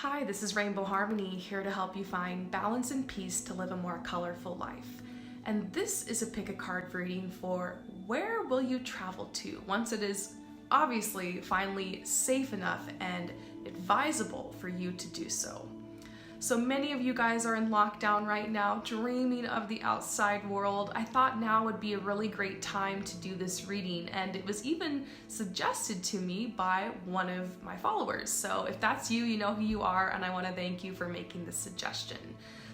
Hi, this is Rainbow Harmony, here to help you find balance and peace to live a more colorful life. And this is a pick a card reading for where will you travel to once it is obviously finally safe enough and advisable for you to do so. So many of you guys are in lockdown right now, dreaming of the outside world. I thought now would be a really great time to do this reading, and it was even suggested to me by one of my followers. So if that's you, you know who you are, and I want to thank you for making this suggestion.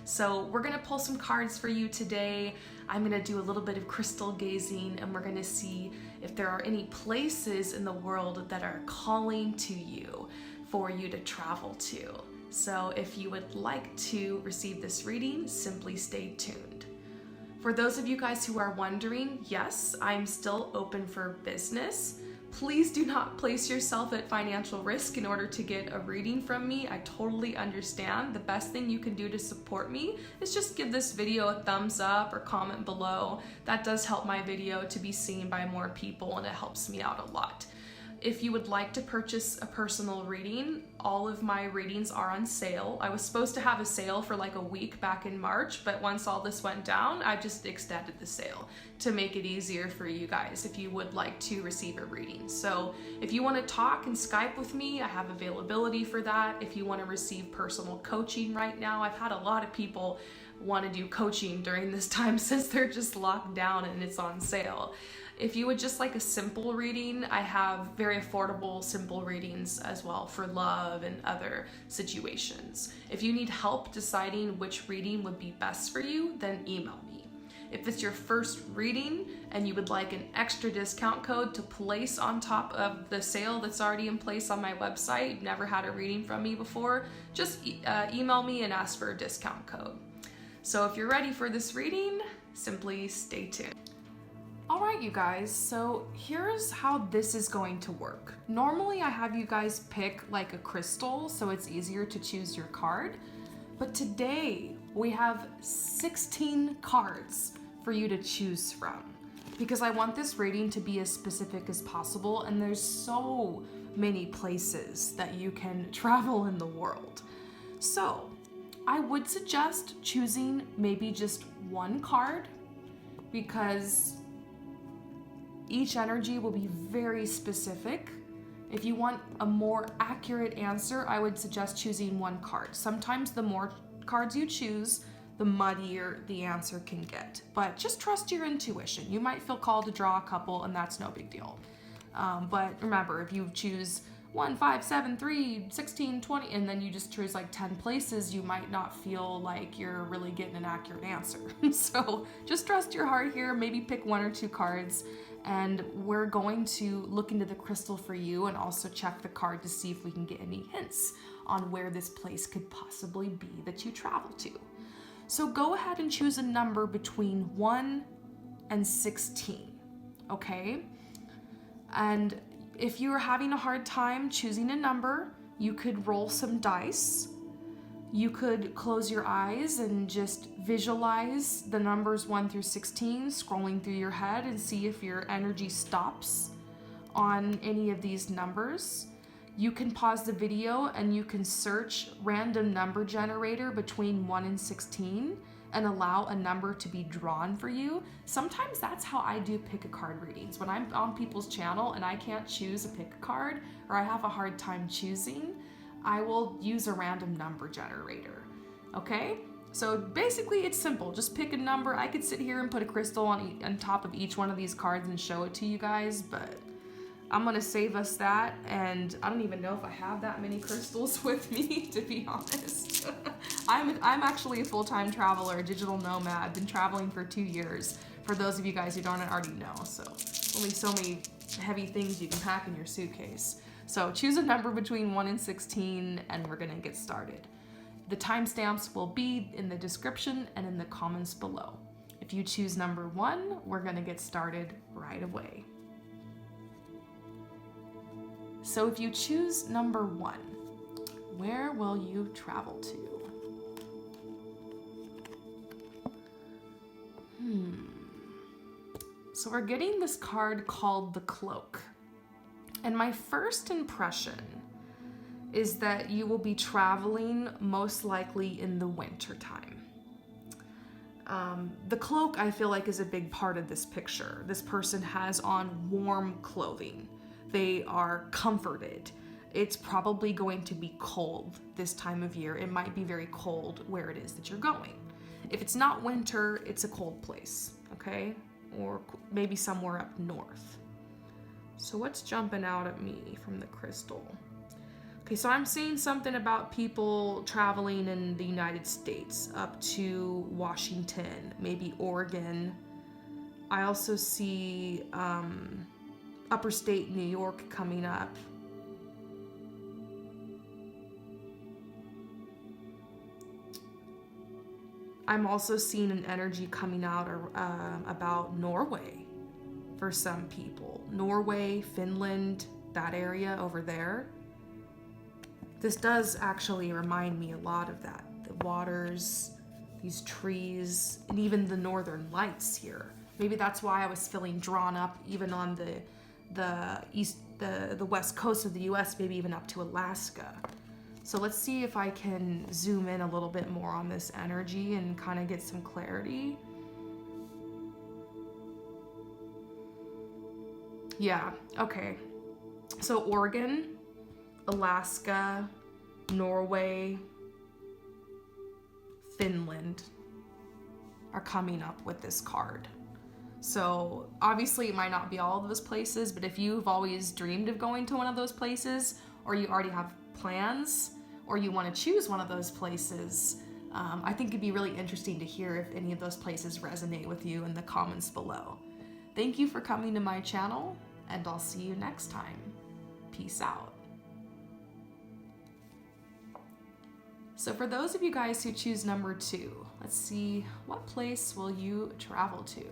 So we're going to pull some cards for you today. I'm going to do a little bit of crystal gazing, and we're going to see if there are any places in the world that are calling to you for you to travel to. So if you would like to receive this reading, simply stay tuned. For those of you guys who are wondering, yes, I'm still open for business. Please do not place yourself at financial risk in order to get a reading from me. I totally understand. The best thing you can do to support me is just give this video a thumbs up or comment below. That does help my video to be seen by more people, and it helps me out a lot. If you would like to purchase a personal reading, all of my readings are on sale. I was supposed to have a sale for like a week back in March, but once all this went down, I just extended the sale to make it easier for you guys if you would like to receive a reading. So if you want to talk and Skype with me, I have availability for that. If you want to receive personal coaching right now, I've had a lot of people want to do coaching during this time since they're just locked down and it's on sale. If you would just like a simple reading, I have very affordable, simple readings as well for love and other situations. If you need help deciding which reading would be best for you, then email me. If it's your first reading and you would like an extra discount code to place on top of the sale that's already in place on my website, you've never had a reading from me before, just email me and ask for a discount code. So if you're ready for this reading, simply stay tuned. All right, you guys, so here's how this is going to work. Normally I have you guys pick like a crystal so it's easier to choose your card, but today we have 16 cards for you to choose from because I want this reading to be as specific as possible, and there's so many places that you can travel in the world. So I would suggest choosing maybe just one card because each energy will be very specific. If you want a more accurate answer, I would suggest choosing one card. Sometimes the more cards you choose, the muddier the answer can get. But just trust your intuition. You might feel called to draw a couple, and that's no big deal. But remember, if you choose 1, 5, 7, 3, 16, 20, and then you just choose like 10 places, you might not feel like you're really getting an accurate answer. So just trust your heart here, maybe pick 1 or 2 cards, and we're going to look into the crystal for you and also check the card to see if we can get any hints on where this place could possibly be that you travel to. So go ahead and choose a number between 1 and 16, okay? And if you're having a hard time choosing a number, you could roll some dice. You could close your eyes and just visualize the numbers 1 through 16 scrolling through your head and see if your energy stops on any of these numbers. You can pause the video and you can search random number generator between 1 and 16 and allow a number to be drawn for you. Sometimes that's how I do pick a card readings. When I'm on people's channel and I can't choose a pick a card, or I have a hard time choosing, I will use a random number generator, okay? So basically it's simple, just pick a number. I could sit here and put a crystal on top of each one of these cards and show it to you guys, but I'm gonna save us that, and I don't even know if I have that many crystals with me, to be honest. I'm actually a full-time traveler, a digital nomad, been traveling for 2 years, for those of you guys who don't already know, so only so many heavy things you can pack in your suitcase. So choose a number between 1 and 16, and we're gonna get started. The timestamps will be in the description and in the comments below. If you choose number 1, we're gonna get started right away. So if you choose number 1, where will you travel to? So we're getting this card called the Cloak. And my first impression is that you will be traveling most likely in the winter time. The cloak, I feel like, is a big part of this picture. This person has on warm clothing. They are comforted. It's probably going to be cold this time of year. It might be very cold where it is that you're going. If it's not winter, it's a cold place, okay? Or maybe somewhere up north. So what's jumping out at me from the crystal? Okay, so I'm seeing something about people traveling in the United States up to Washington, maybe Oregon. I also see upper state New York coming up. I'm also seeing an energy coming out about Norway for some people. Norway, Finland, that area over there. This does actually remind me a lot of that. The waters, these trees, and even the northern lights here. Maybe that's why I was feeling drawn up even on the west coast of the US, maybe even up to Alaska. So let's see if I can zoom in a little bit more on this energy and kind of get some clarity. Yeah, okay. So Oregon, Alaska, Norway, Finland are coming up with this card. So obviously it might not be all of those places, but if you've always dreamed of going to one of those places, or you already have plans, or you want to choose one of those places, I think it'd be really interesting to hear if any of those places resonate with you in the comments below. Thank you for coming to my channel, and I'll see you next time. Peace out. So for those of you guys who choose number 2, let's see, what place will you travel to?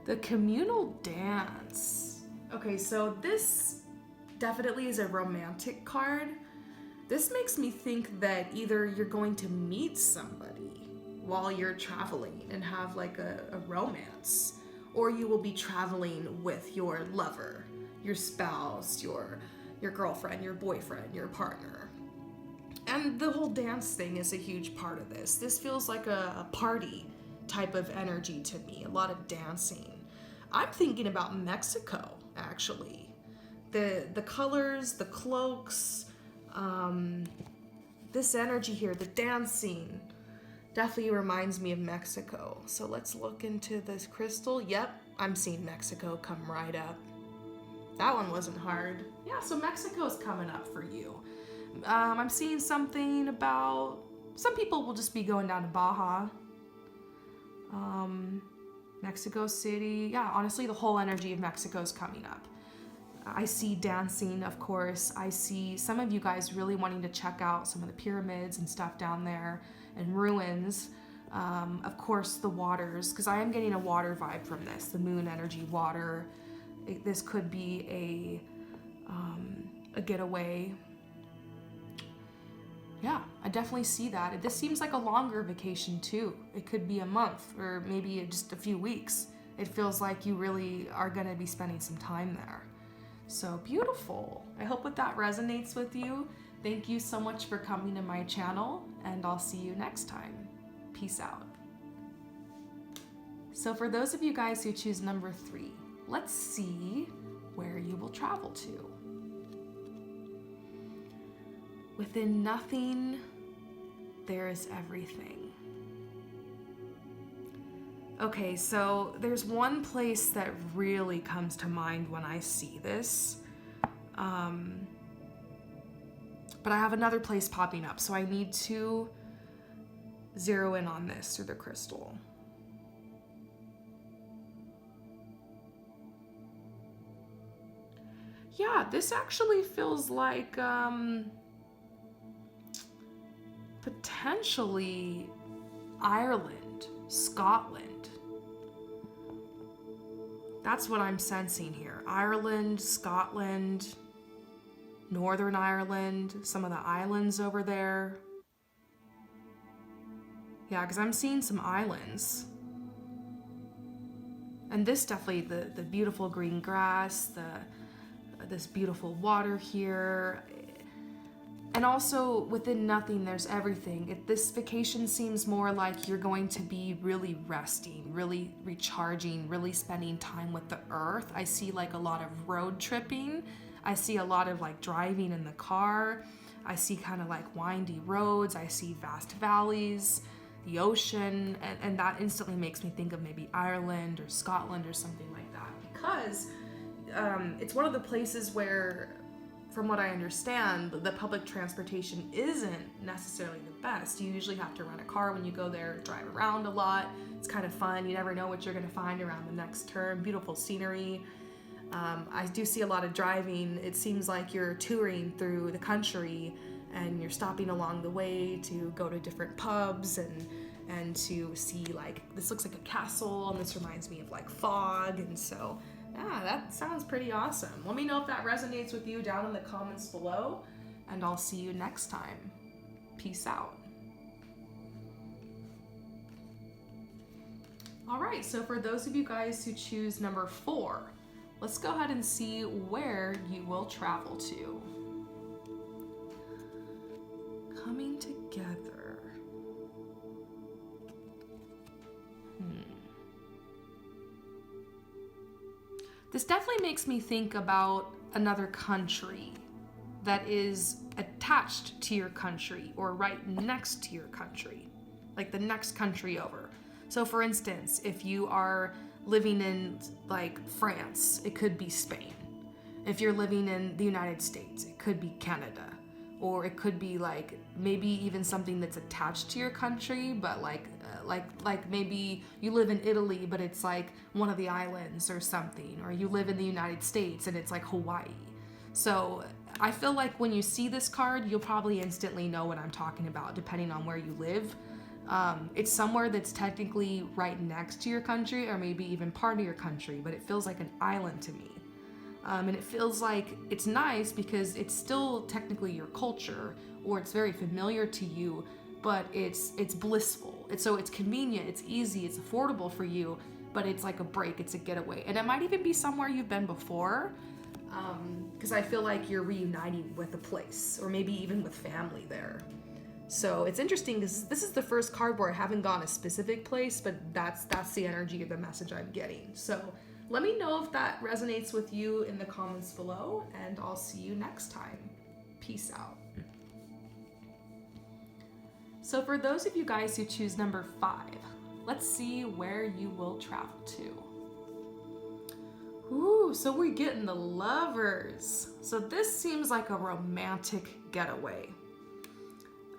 The communal dance. Okay, so this definitely is a romantic card. This makes me think that either you're going to meet somebody while you're traveling and have like a romance, or you will be traveling with your lover, your spouse, your girlfriend, your boyfriend, your partner. And the whole dance thing is a huge part of this. This feels like a party type of energy to me, a lot of dancing. I'm thinking about Mexico, actually. The colors, the cloaks, this energy here, the dancing, definitely reminds me of Mexico. So let's look into this crystal. Yep, I'm seeing Mexico come right up. That one wasn't hard. Yeah, so Mexico's coming up for you. I'm seeing something about, some people will just be going down to Baja. Mexico City. Yeah, honestly, the whole energy of Mexico's coming up. I see dancing, of course. I see some of you guys really wanting to check out some of the pyramids and stuff down there and ruins. Of course, the waters, because I am getting a water vibe from this, the moon energy, water. This could be a getaway. Yeah, I definitely see that. This seems like a longer vacation too. It could be a month or maybe just a few weeks. It feels like you really are gonna be spending some time there. So beautiful. I hope that resonates with you. Thank you so much for coming to my channel, and I'll see you next time. Peace out. So for those of you guys who choose number 3, let's see where you will travel to. Within nothing, there is everything. Okay, so there's one place that really comes to mind when I see this. But I have another place popping up, so I need to zero in on this through the crystal. Yeah, this actually feels like potentially Ireland, Scotland. That's what I'm sensing here. Ireland, Scotland, Northern Ireland, some of the islands over there. Yeah, because I'm seeing some islands. And this definitely, the beautiful green grass, this beautiful water here. And also within nothing, there's everything. This vacation seems more like you're going to be really resting, really recharging, really spending time with the earth. I see like a lot of road tripping. I see a lot of like driving in the car. I see kind of like windy roads. I see vast valleys, the ocean, and that instantly makes me think of maybe Ireland or Scotland or something like that, because it's one of the places where, from what I understand, the public transportation isn't necessarily the best. You usually have to rent a car when you go there, drive around a lot. It's kind of fun. You never know what you're going to find around the next turn. Beautiful scenery. I do see a lot of driving. It seems like you're touring through the country and you're stopping along the way to go to different pubs and to see, like, this looks like a castle and this reminds me of like fog. And so yeah, that sounds pretty awesome. Let me know if that resonates with you down in the comments below, and I'll see you next time. Peace out. All right, so for those of you guys who choose number 4, let's go ahead and see where you will travel to. Coming together. This definitely makes me think about another country that is attached to your country or right next to your country, like the next country over. So for instance, if you are living in like France, it could be Spain. If you're living in the United States, it could be Canada. Or it could be like maybe even something that's attached to your country, but like maybe you live in Italy, but it's like one of the islands or something. Or you live in the United States and it's like Hawaii. So I feel like when you see this card, you'll probably instantly know what I'm talking about, depending on where you live. It's somewhere that's technically right next to your country, or maybe even part of your country, but it feels like an island to me. And it feels like it's nice because it's still technically your culture, or it's very familiar to you, but it's blissful. So it's convenient, it's easy, it's affordable for you, but it's like a break, it's a getaway. And it might even be somewhere you've been before, because I feel like you're reuniting with a place, or maybe even with family there. So it's interesting because this is the first card where I haven't gone a specific place, but that's the energy of the message I'm getting. So let me know if that resonates with you in the comments below, and I'll see you next time. Peace out. So for those of you guys who choose number 5, let's see where you will travel to. Ooh, so we're getting the Lovers. So this seems like a romantic getaway.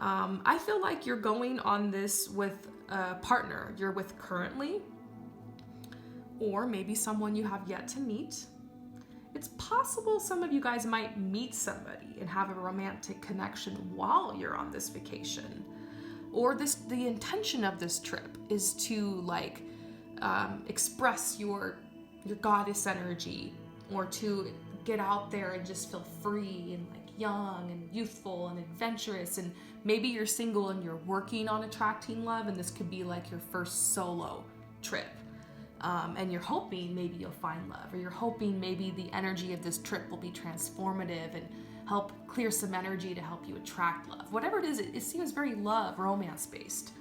I feel like you're going on this with a partner you're with currently, or maybe someone you have yet to meet. It's possible some of you guys might meet somebody and have a romantic connection while you're on this vacation. Or the intention of this trip is to like express your goddess energy, or to get out there and just feel free and like young and youthful and adventurous. And maybe you're single and you're working on attracting love, and this could be like your first solo trip. And you're hoping maybe you'll find love, or you're hoping maybe the energy of this trip will be transformative and help clear some energy to help you attract love. Whatever it is, it seems very romance based.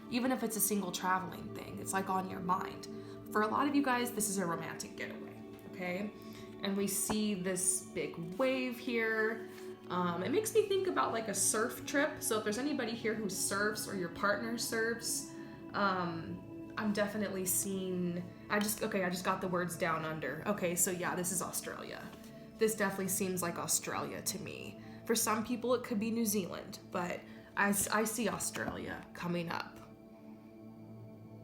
Even if it's a single traveling thing, it's like on your mind. For a lot of you guys, this is a romantic getaway, okay? And we see this big wave here. It makes me think about like a surf trip. So if there's anybody here who surfs, or your partner surfs, I'm definitely seeing, I just got the words down under. Okay, so yeah, this is Australia. This definitely seems like Australia to me. For some people, it could be New Zealand, but I see Australia coming up.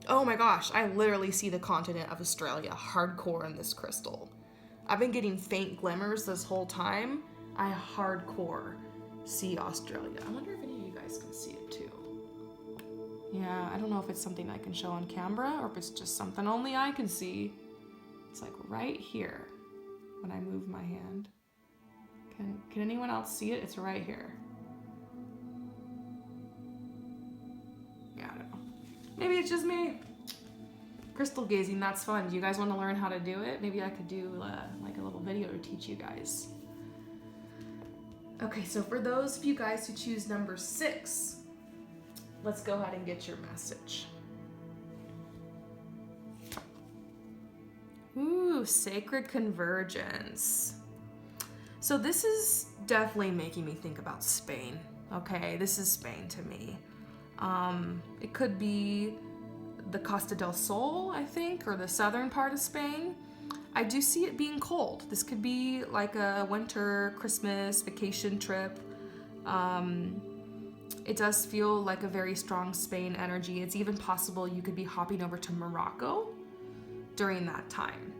Oh my gosh, I literally see the continent of Australia hardcore in this crystal. I've been getting faint glimmers this whole time. I hardcore see Australia. I wonder if any of you guys can see it too. Yeah, I don't know if it's something I can show on camera, or if it's just something only I can see. It's like right here when I move my hand. Can anyone else see it? It's right here. Yeah, I don't know. Maybe it's just me. Crystal gazing, that's fun. Do you guys want to learn how to do it? Maybe I could do like a little video to teach you guys. Okay, so for those of you guys who choose number 6, let's go ahead and get your message. Ooh, sacred convergence. So this is definitely making me think about Spain. Okay, this is Spain to me. It could be the Costa del Sol, I think, or the southern part of Spain. I do see it being cold. This could be like a winter, Christmas, vacation trip. It does feel like a very strong Spain energy. It's even possible you could be hopping over to Morocco during that time.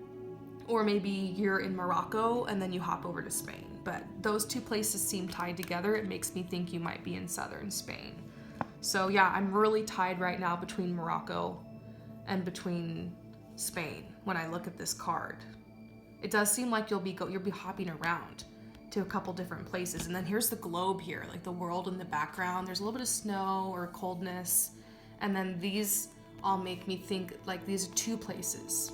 Or maybe you're in Morocco and then you hop over to Spain. But those two places seem tied together. It makes me think you might be in southern Spain. So yeah, I'm really tied right now between Morocco and between Spain when I look at this card. It does seem like you'll be hopping around to a couple different places. And then here's the globe here, like the world in the background. There's a little bit of snow or coldness. And then these all make me think like these are two places.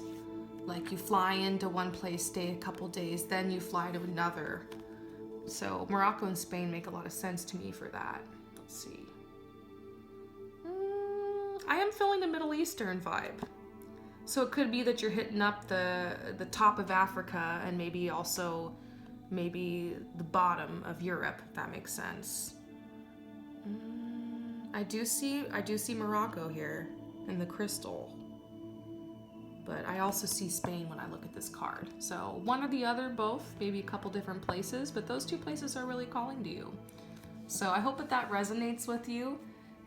Like you fly into one place, stay a couple days, then you fly to another. So Morocco and Spain make a lot of sense to me for that. Let's see. I am feeling a Middle Eastern vibe. So it could be that you're hitting up the top of Africa and maybe the bottom of Europe, if that makes sense. I do see Morocco here in the crystal. But I also see Spain when I look at this card. So one or the other, both, maybe a couple different places, but those two places are really calling to you. So I hope that resonates with you.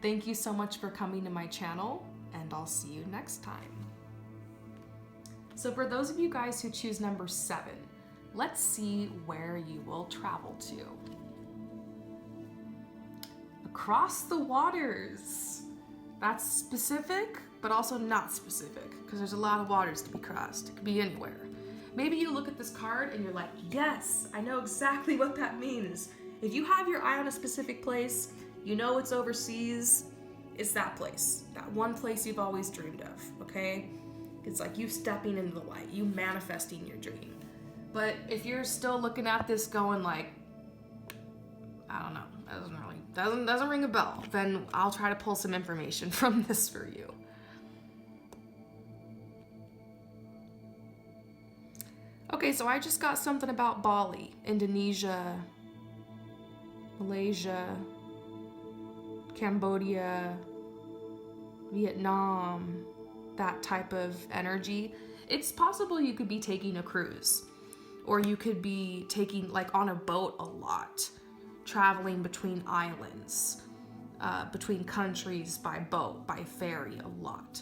Thank you so much for coming to my channel, and I'll see you next time. So for those of you guys who choose number 7, let's see where you will travel to. Across the waters. That's specific, but also not specific, because there's a lot of waters to be crossed. It could be anywhere. Maybe you look at this card and you're like, yes, I know exactly what that means. If you have your eye on a specific place, you know it's overseas, it's that place. That one place you've always dreamed of, okay? It's like you stepping into the light, you manifesting your dream. But if you're still looking at this going like, I don't know, doesn't ring a bell, then I'll try to pull some information from this for you. Okay, so I just got something about Bali, Indonesia, Malaysia, Cambodia, Vietnam, that type of energy. It's possible you could be taking a cruise, or you could be taking like on a boat a lot, traveling between islands, between countries by boat, by ferry a lot.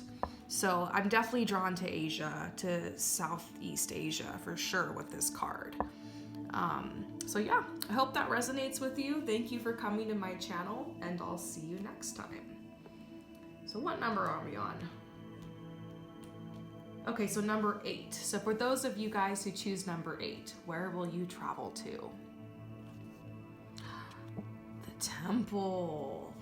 So I'm definitely drawn to Asia, to Southeast Asia for sure with this card. So yeah, I hope that resonates with you. Thank you for coming to my channel, and I'll see you next time. So what number are we on? Okay, so number 8. So for those of you guys who choose number 8, where will you travel to? The temple.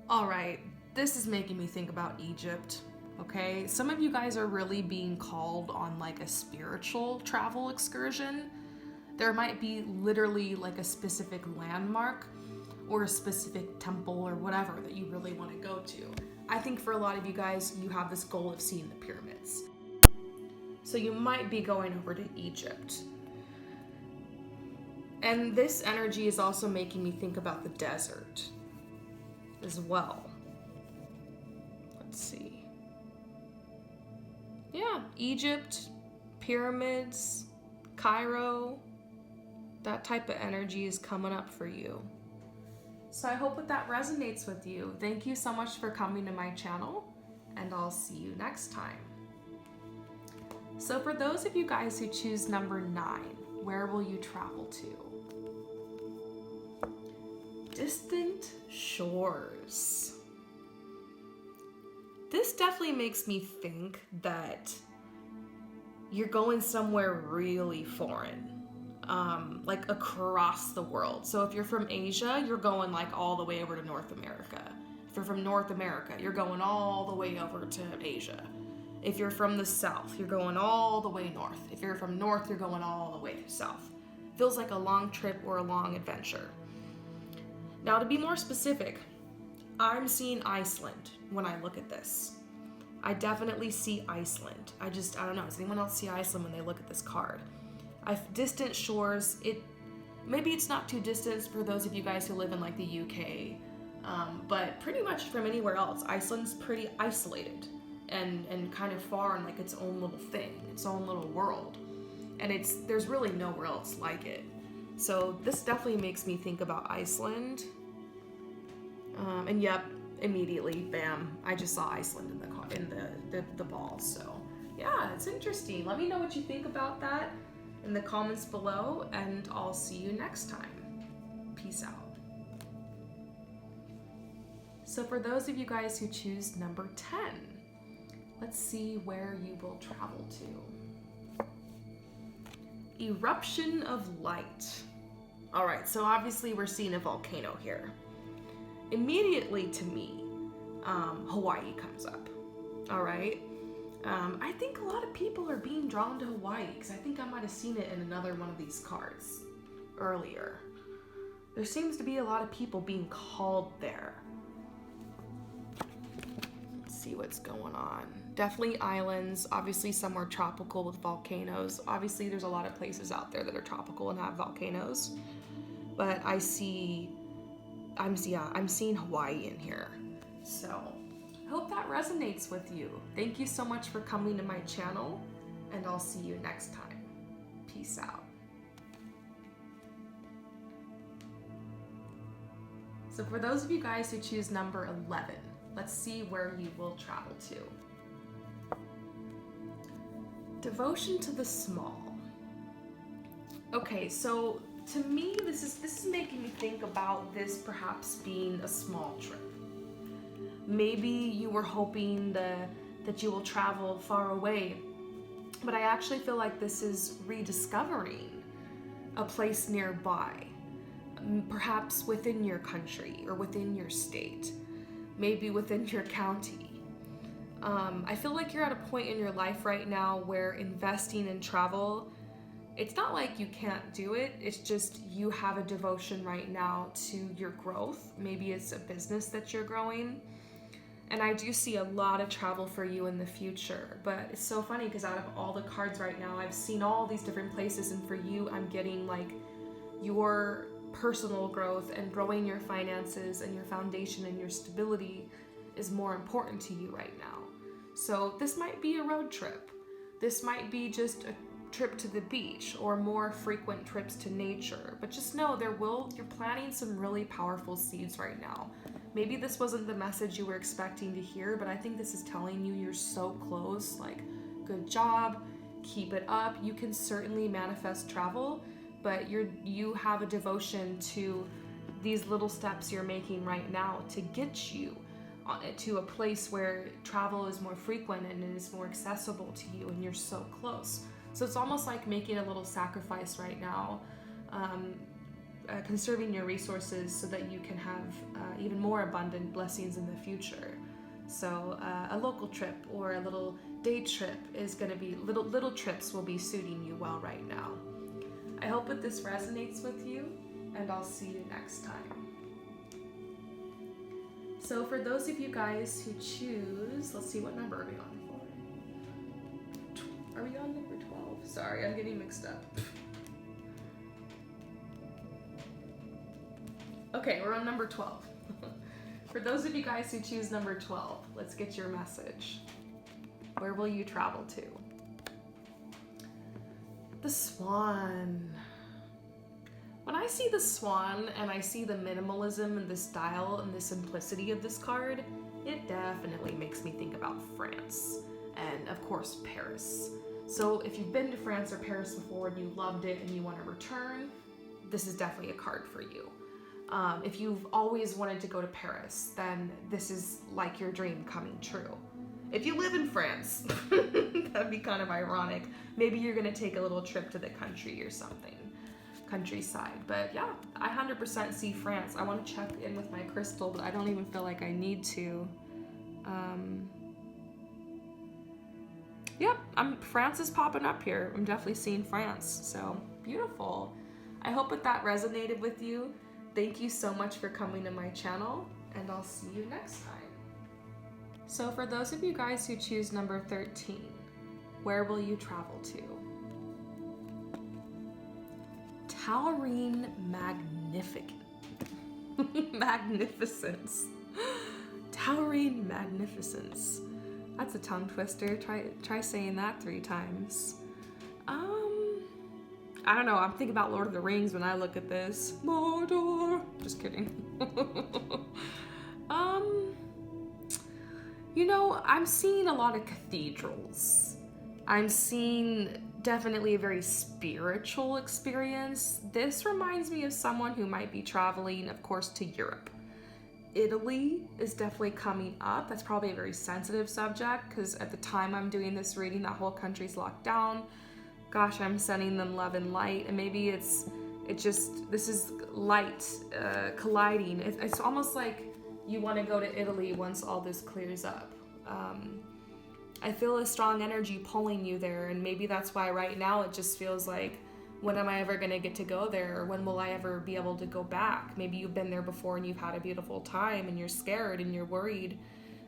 All right, this is making me think about Egypt. Okay, some of you guys are really being called on like a spiritual travel excursion. There might be literally like a specific landmark or a specific temple or whatever that you really want to go to. I think for a lot of you guys, you have this goal of seeing the pyramids. So you might be going over to Egypt. And this energy is also making me think about the desert as well. Let's see. Yeah, Egypt, pyramids, Cairo, that type of energy is coming up for you. So I hope that resonates with you. Thank you so much for coming to my channel, and I'll see you next time. So for those of you guys who choose number 9, where will you travel to? Distant shores. This definitely makes me think that you're going somewhere really foreign. Like across the world. So if you're from Asia, you're going like all the way over to North America. If you're from North America, you're going all the way over to Asia. If you're from the South, you're going all the way north. If you're from north, you're going all the way south. Feels like a long trip or a long adventure. Now, to be more specific, I'm seeing Iceland when I look at this. I definitely see Iceland. I don't know. Does anyone else see Iceland when they look at this card? Distant shores. Maybe it's not too distant for those of you guys who live in like the UK, but pretty much from anywhere else, Iceland's pretty isolated and kind of far in like its own little thing, its own little world, and there's really nowhere else like it. So this definitely makes me think about Iceland. And yep, immediately, bam! I just saw Iceland in the ball. So yeah, it's interesting. Let me know what you think about that in the comments below, and I'll see you next time. Peace out. So for those of you guys who choose number 10, let's see where you will travel to. Eruption of light. All right, so obviously we're seeing a volcano here. Immediately to me, Hawaii comes up. All right. I think a lot of people are being drawn to Hawaii because I think I might have seen it in another one of these cards earlier. There seems to be a lot of people being called there. Let's see what's going on. Definitely islands, obviously somewhere tropical with volcanoes. Obviously there's a lot of places out there that are tropical and have volcanoes. But I'm seeing Hawaii in here. So I hope that resonates with you. Thank you so much for coming to my channel, and I'll see you next time. Peace out. So for those of you guys who choose number 11, let's see where you will travel to. Devotion to the small. Okay, so to me, this is making me think about this perhaps being a small trip. Maybe you were hoping that you will travel far away, but I actually feel like this is rediscovering a place nearby, perhaps within your country or within your state, maybe within your county. I feel like you're at a point in your life right now where investing in travel, it's not like you can't do it, it's just you have a devotion right now to your growth. Maybe it's a business that you're growing. And I do see a lot of travel for you in the future, but it's so funny because out of all the cards right now, I've seen all these different places, and for you, I'm getting like your personal growth and growing your finances and your foundation and your stability is more important to you right now. So this might be a road trip. This might be just a trip to the beach or more frequent trips to nature, but just know you're planting some really powerful seeds right now. Maybe this wasn't the message you were expecting to hear, but I think this is telling you you're so close. Like, good job, keep it up. You can certainly manifest travel, but you have a devotion to these little steps you're making right now to get you to a place where travel is more frequent and it is more accessible to you, and you're so close. So it's almost like making a little sacrifice right now, conserving your resources so that you can have even more abundant blessings in the future. So a local trip or a little day trip is going to be, little trips will be suiting you well right now. I hope that this resonates with you, and I'll see you next time. So for those of you guys who choose, let's see, what number are we on for? Are we on number 12? Sorry, I'm getting mixed up. Okay, we're on number 12. For those of you guys who choose number 12, let's get your message. Where will you travel to? The Swan. When I see the Swan and I see the minimalism and the style and the simplicity of this card, it definitely makes me think about France and, of course, Paris. So if you've been to France or Paris before and you loved it and you want to return, this is definitely a card for you. If you've always wanted to go to Paris, then this is like your dream coming true. If you live in France, that'd be kind of ironic. Maybe you're gonna take a little trip to the country or something, countryside. But yeah, I 100% see France. I want to check in with my crystal, but I don't even feel like I need to. Yep, France is popping up here. I'm definitely seeing France, so beautiful. I hope that resonated with you. Thank you so much for coming to my channel, and I'll see you next time. So for those of you guys who choose number 13, where will you travel to? Towering magnificence. Towering magnificence. That's a tongue twister. Try saying that 3 times. I don't know. I'm thinking about Lord of the Rings when I look at this. Mordor. Just kidding. You know, I'm seeing a lot of cathedrals. I'm seeing definitely a very spiritual experience. This reminds me of someone who might be traveling, of course, to Europe. Italy is definitely coming up. That's probably a very sensitive subject because at the time I'm doing this reading, that whole country's locked down. Gosh, I'm sending them love and light, and maybe this is light colliding. It's almost like you want to go to Italy once all this clears up. I feel a strong energy pulling you there, and maybe that's why right now it just feels like, when am I ever going to get to go there? Or when will I ever be able to go back? Maybe you've been there before and you've had a beautiful time and you're scared and you're worried,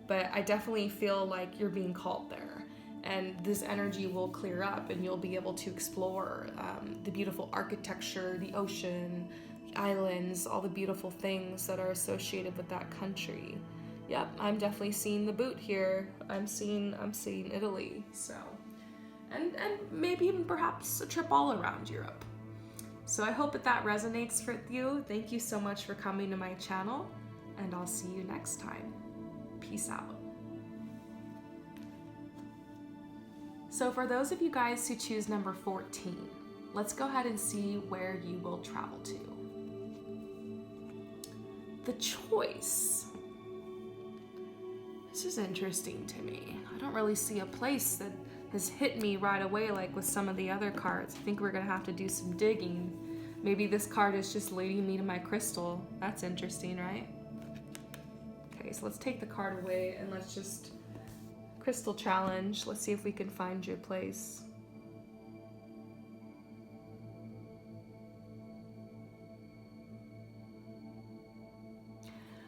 but I definitely feel like you're being called there. And this energy will clear up and you'll be able to explore the beautiful architecture, the ocean, the islands, all the beautiful things that are associated with that country. Yep, I'm definitely seeing the boot here. I'm seeing Italy, so. And maybe even perhaps a trip all around Europe. So I hope that resonates with you. Thank you so much for coming to my channel, and I'll see you next time. Peace out. So for those of you guys who choose number 14, let's go ahead and see where you will travel to. The choice. This is interesting to me. I don't really see a place that has hit me right away like with some of the other cards. I think we're gonna have to do some digging. Maybe this card is just leading me to my crystal. That's interesting, right? Okay, so let's take the card away and let's just crystal challenge. Let's see if we can find your place.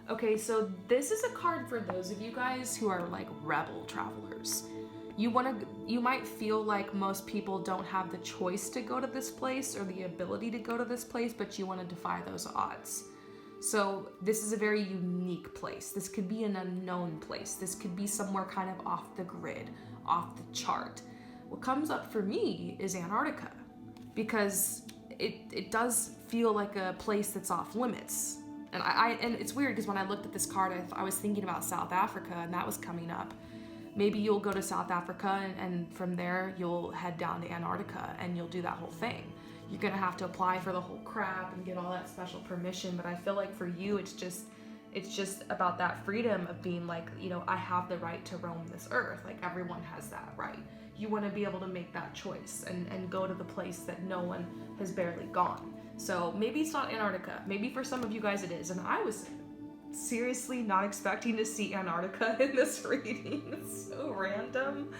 Okay, so this is a card for those of you guys who are like rebel travelers. You might feel like most people don't have the choice to go to this place or the ability to go to this place, but you want to defy those odds. So this is a very unique place. This could be an unknown place. This could be somewhere kind of off the grid, off the chart. What comes up for me is Antarctica, because it does feel like a place that's off limits. And it's weird because when I looked at this card, I was thinking about South Africa, and that was coming up. Maybe you'll go to South Africa and from there you'll head down to Antarctica and you'll do that whole thing. You're gonna have to apply for the whole crap and get all that special permission, but I feel like for you it's just about that freedom of being like, you know, I have the right to roam this earth. Like everyone has that right. You want to be able to make that choice and go to the place that no one has barely gone. So maybe it's not Antarctica. Maybe for some of you guys it is. And I was seriously not expecting to see Antarctica in this reading. It's so random.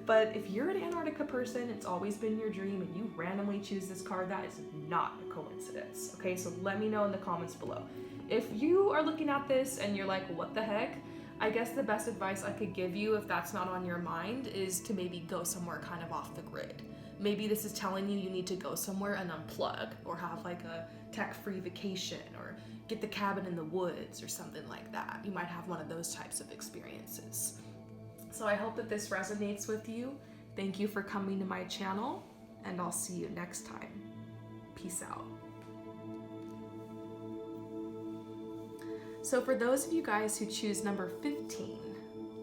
But if you're an Antarctica person, it's always been your dream, and you randomly choose this card, that is not a coincidence. Okay, so let me know in the comments below. If you are looking at this and you're like, what the heck? I guess the best advice I could give you, if that's not on your mind, is to maybe go somewhere kind of off the grid. Maybe this is telling you need to go somewhere and unplug, or have like a tech-free vacation, or get the cabin in the woods or something like that. You might have one of those types of experiences. So I hope that this resonates with you. Thank you for coming to my channel, and I'll see you next time. Peace out. So for those of you guys who choose number 15,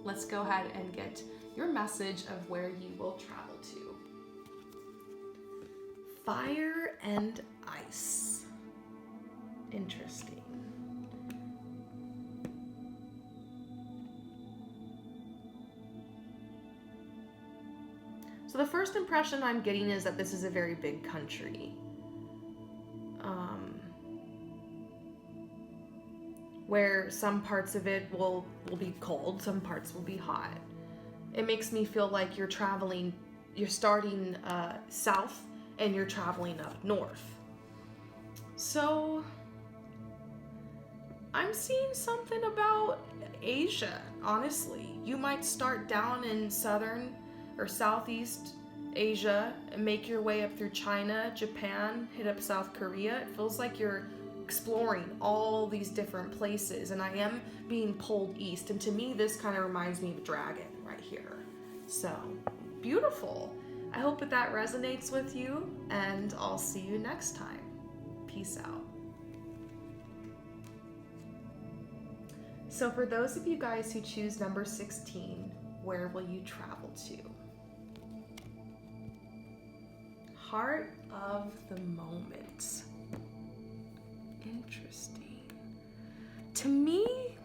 let's go ahead and get your message of where you will travel to. Fire and ice. Interesting. So the first impression I'm getting is that this is a very big country. Where some parts of it will be cold, some parts will be hot. It makes me feel like you're starting south and you're traveling up north. So I'm seeing something about Asia, honestly. You might start down in southern or southeast Asia and make your way up through China, Japan, hit up South Korea. It feels like you're exploring all these different places, and I am being pulled east. And to me, this kind of reminds me of a dragon right here. So beautiful. I hope that resonates with you, and I'll see you next time. Peace out. So for those of you guys who choose number 16, where will you travel to? Heart of the moment. Interesting. To me,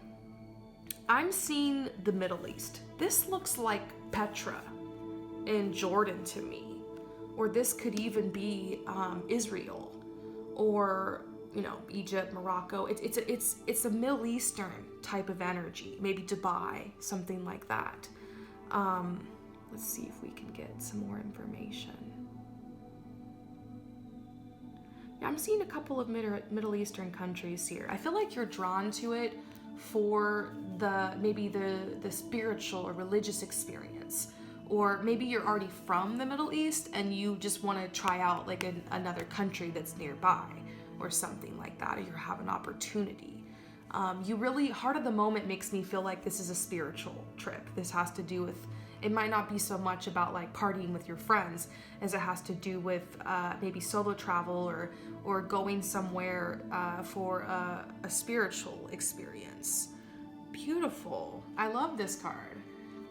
I'm seeing the Middle East. This looks like Petra in Jordan to me. Or this could even be Israel, or Egypt, Morocco. It's a Middle Eastern type of energy. Maybe Dubai, something like that. Let's see if we can get some more information. Yeah, I'm seeing a couple of Middle Eastern countries here. I feel like you're drawn to it for maybe the spiritual or religious experience. Or maybe you're already from the Middle East and you just want to try out like another country that's nearby or something like that, or you have an opportunity. Heart of the moment makes me feel like this is a spiritual trip. This has to do with, it might not be so much about like partying with your friends as it has to do with maybe solo travel or going somewhere for a spiritual experience. Beautiful. I love this card.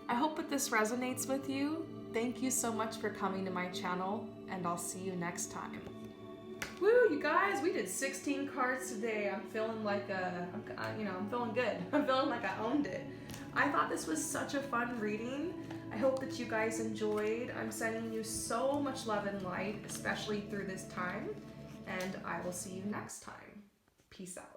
I hope that this resonates with you. Thank you so much for coming to my channel, and I'll see you next time. Woo, you guys, we did 16 cards today. I'm feeling like I'm feeling good. I'm feeling like I owned it. I thought this was such a fun reading. I hope that you guys enjoyed. I'm sending you so much love and light, especially through this time, and I will see you next time. Peace out.